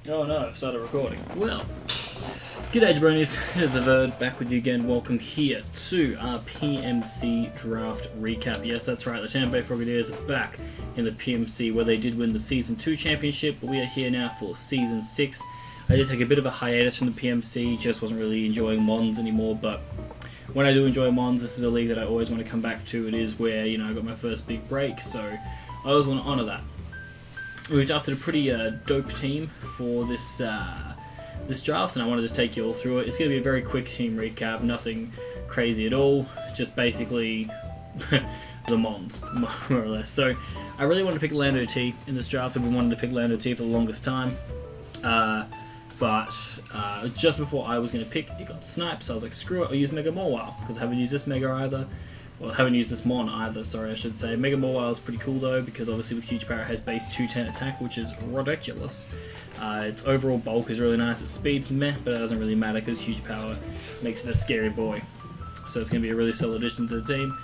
Oh no, I've started recording. Well, g'day jabronis, here's the Verd, back with you again. Welcome here to our PMC draft recap. Yes, that's right, the Tampa Frogadiers are back in the PMC where they did win the Season 2 championship, but we are here now for Season 6. I did take a bit of a hiatus from the PMC, just wasn't really enjoying Mons anymore, but when I do enjoy Mons, this is a league that I always want to come back to. It is where, you know, I got my first big break, so I always want to honour that. We've drafted a pretty dope team for this this draft, and I want to just take you all through it. It's going to be a very quick team recap, nothing crazy at all, just basically the Mons, more or less. So I really wanted to pick Lando T in this draft. I've been wanting to pick Lando T for the longest time, but just before I was going to pick, it got sniped, so I was like, screw it, I'll use Mega Mawile, because I haven't used this Mega either. Well, I haven't used this Mon either, sorry I should say. Mega Mawile is pretty cool though, because obviously with huge power it has base 210 attack, which is ridiculous. Its overall bulk is really nice, its speed's meh, but it doesn't really matter because huge power makes it a scary boy. So it's going to be a really solid addition to the team.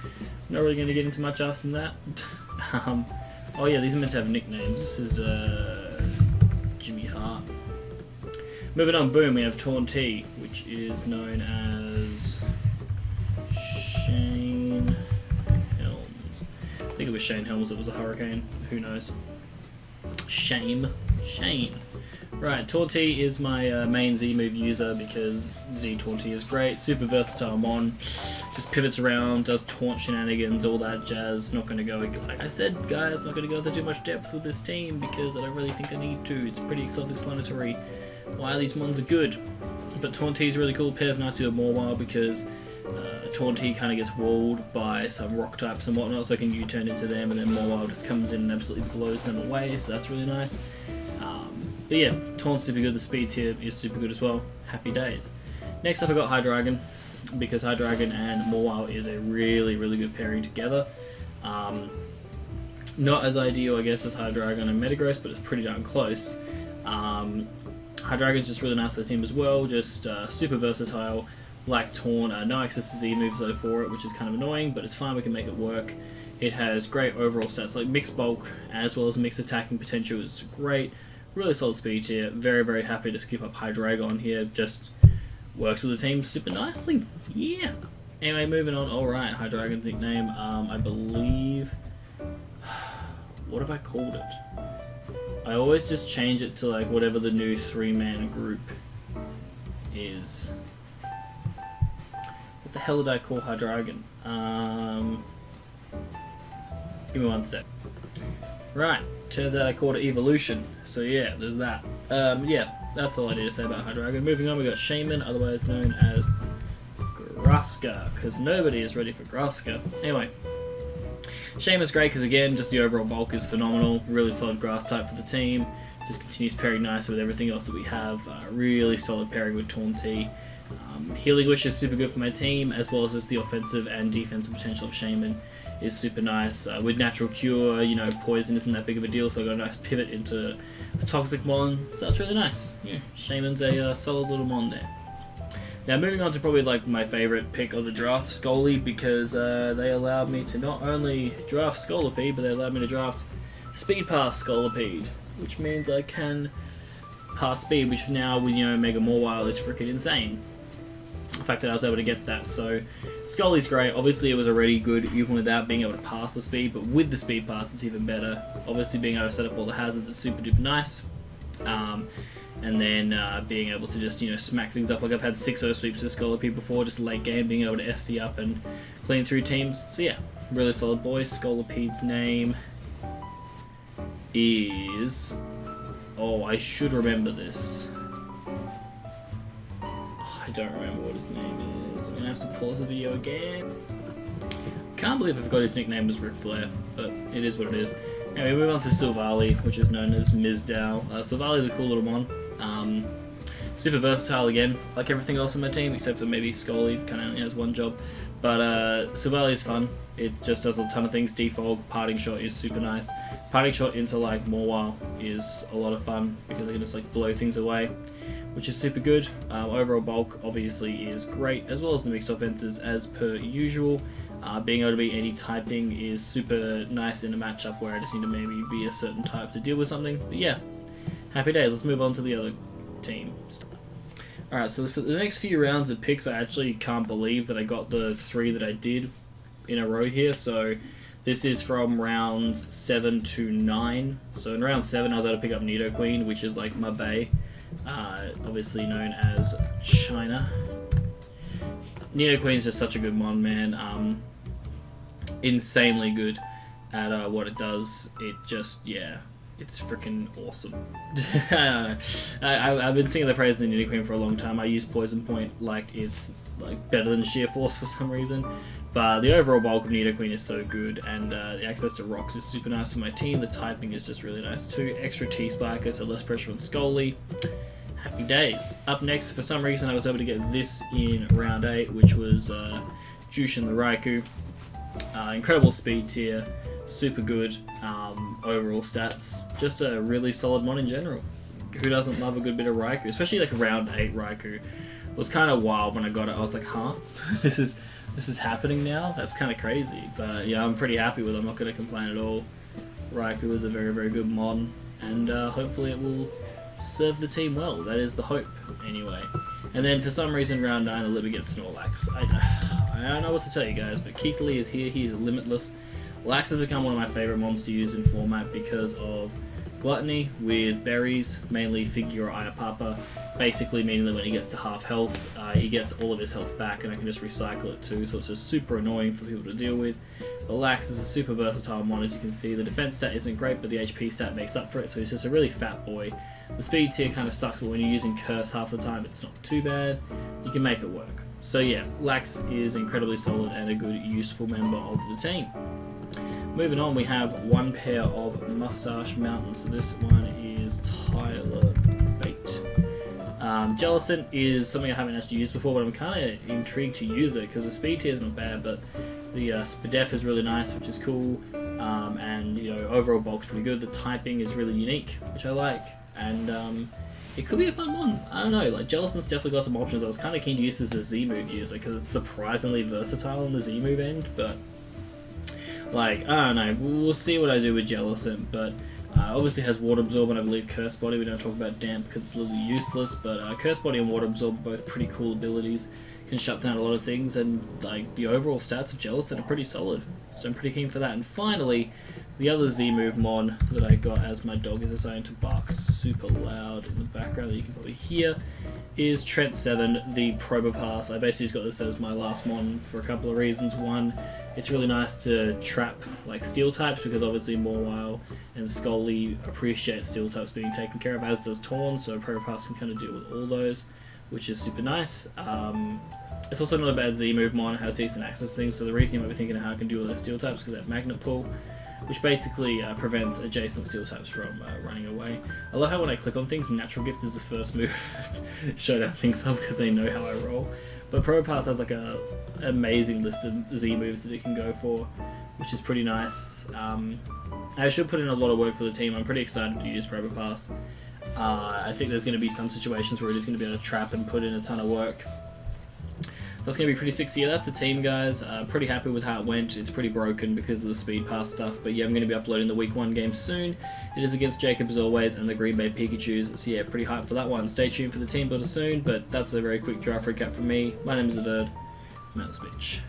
Not really going to get into much after than that. Oh yeah, these are meant to have nicknames. This is Jimmy Hart. Moving on, boom, we have Torn T, which is known as Shane Helms. I think it was Shane Helms that was a hurricane. Who knows? Shane. Right, Torty is my main Z move user because Z Torty is great. Super versatile Mon. Just pivots around, does taunt shenanigans, all that jazz. Not going to go, like I said, guys, not going to go into too much depth with this team because I don't really think I need to. It's pretty self-explanatory why these Mons are good. But Torty is really cool, pairs nicely with Mawile because Taunty kind of gets walled by some rock types and whatnot, so I can U-turn into them, and then Mawile just comes in and absolutely blows them away, so that's really nice. But yeah, Taunt's super good, the speed tier is super good as well. Happy days. Next up I got Hydra, because Hydra and Mawile is a really, really good pairing together. Not as ideal, I guess, as Hydra and Metagross, but it's pretty darn close. Hydra is just really nice to the team as well, just super versatile. Like Taunt, no access to Z moves though for it, which is kind of annoying, but it's fine, we can make it work. It has great overall stats, like mixed bulk as well as mixed attacking potential is great. Really solid speed tier, very, very happy to scoop up Hydreigon here, just works with the team super nicely, yeah. Anyway, moving on, alright, Hydreigon's nickname, I believe, what have I called it? I always just change it to like whatever the new 3-man group is. What the hell did I call Hydreigon? Give me one sec. Right, turns out I called it Evolution. So yeah, there's that. Yeah, that's all I need to say about Hydreigon. Moving on, we got Shaman, otherwise known as Graska, because nobody is ready for Graska. Anyway, Shaman's great because again, just the overall bulk is phenomenal. Really solid grass type for the team. Just continues pairing nice with everything else that we have. Really solid pairing with Taunty. Healing Wish is super good for my team, as well as just the offensive and defensive potential of Shaman is super nice. With Natural Cure, you know, Poison isn't that big of a deal, so I got a nice pivot into a Toxic Mon, so that's really nice. Yeah, Shaman's a solid little Mon there. Now moving on to probably like my favourite pick of the draft, Scully, because they allowed me to not only draft Scolipede, but they allowed me to draft Speed Pass Scolipede, which means I can pass speed, which now with, you know, Mega Mawile is freaking insane. The fact that I was able to get that. So Scully's great. Obviously it was already good even without being able to pass the speed, but with the speed pass it's even better. Obviously being able to set up all the hazards is super duper nice. And then being able to just, you know, smack things up. Like I've had 6-0 sweeps with Scolipede before, just late game, being able to SD up and clean through teams. So yeah, really solid boy. Scolipede's name is... Oh, I should remember this. I don't remember what his name is. I'm gonna have to pause the video again. Can't believe I forgot his nickname was Ric Flair, but it is what it is. Anyway, we move on to Silvally, which is known as Mizdow. Silvally is a cool little Mon. Super versatile again, like everything else on my team, except for maybe Scully, kind of only has one job. But Silvally is fun. It just does a ton of things. Defog, Parting Shot is super nice. Parting Shot into like Mawile is a lot of fun because I can just like blow things away, which is super good. Overall bulk obviously is great, as well as the mixed offenses as per usual. Being able to be any typing is super nice in a matchup where I just need to maybe be a certain type to deal with something. But yeah, Happy days. Let's move on to the other team. Alright, so for the next few rounds of picks, I actually can't believe that I got the 3 that I did in a row here. So this is from rounds 7 to 9. So in round 7, I was able to pick up Nidoqueen, which is like my bae, obviously known as China. Nidoqueen is just such a good mon, man. Insanely good at what it does. It just, yeah, it's freaking awesome. I've been singing the praises of Nidoqueen for a long time. I use Poison Point like it's like better than Sheer Force for some reason. But the overall bulk of Nidoqueen is so good, and the access to rocks is super nice for my team. The typing is just really nice too. Extra T-Spiker, so less pressure on Scully. Happy days. Up next, for some reason I was able to get this in round 8, which was Jushin the Raikou. Incredible speed tier, super good overall stats. Just a really solid mon in general. Who doesn't love a good bit of Raikou? Especially like round 8 Raikou. It was kind of wild when I got it. I was like, huh? This is happening now? That's kind of crazy. But yeah, I'm pretty happy with it. I'm not going to complain at all. Raikou is a very, very good mon, and hopefully it will serve the team well. That is the hope, anyway. And then for some reason, round 9, a little bit gets Snorlax. I don't know what to tell you guys, but Keith Lee is here. He is limitless. Lax has become one of my favourite mons to use in format because of Gluttony with berries, mainly Figure or Iapapa, basically meaning that when he gets to half health, he gets all of his health back, and I can just recycle it too, so it's just super annoying for people to deal with. But Lax is a super versatile mon, as you can see. The defense stat isn't great, but the HP stat makes up for it, so he's just a really fat boy. The speed tier kind of sucks, but when you're using Curse half the time, it's not too bad. You can make it work. So yeah, Lax is incredibly solid and a good, useful member of the team. Moving on, we have one pair of Mustache Mountains. So this one is Tyler Bait. Jellison is something I haven't actually used before, but I'm kind of intrigued to use it because the speed tier is not bad, but the Spadef is really nice, which is cool, and you know, overall bulk's pretty good. The typing is really unique, which I like, and it could be a fun one. I don't know, like Jellison's definitely got some options. I was kind of keen to use this as a Z-move user because it's surprisingly versatile on the Z-move end, but like, I don't know, we'll see what I do with Jellison, but obviously has Water Absorb and I believe Curse Body. We don't talk about Damp because it's a little useless, but Curse Body and Water Absorb are both pretty cool abilities. Can shut down a lot of things, and like the overall stats of Jellison are pretty solid, so I'm pretty keen for that. And finally, the other Z-move mon that I got as my dog is deciding to bark super loud in the background that you can probably hear is Trent 7, the Probopass. I basically just got this as my last mon for a couple of reasons. One, it's really nice to trap like steel types because obviously Mawile and Scully appreciate steel types being taken care of, as does Torn, so Probopass can kind of deal with all those, which is super nice. It's also not a bad Z-move mon, it has decent access things, so the reason you might be thinking of how I can deal with those steel types is because that Magnet Pull, which basically prevents adjacent steel types from running away. I love how when I click on things, Natural Gift is the first move Showdown thinks of because they know how I roll. But Probopass has like a amazing list of Z moves that it can go for, which is pretty nice. I should put in a lot of work for the team. I'm pretty excited to use Probopass. I think there's going to be some situations where it is going to be able to trap and put in a ton of work. That's going to be pretty sick. So yeah, that's the team, guys. Pretty happy with how it went. It's pretty broken because of the speed pass stuff, but yeah, I'm going to be uploading the week 1 game soon. It is against Jacob as always and the Green Bay Pikachus, so yeah, pretty hyped for that one. Stay tuned for the team builder soon, but that's a very quick draft recap from me. My name is Averd. I'm out of this bitch.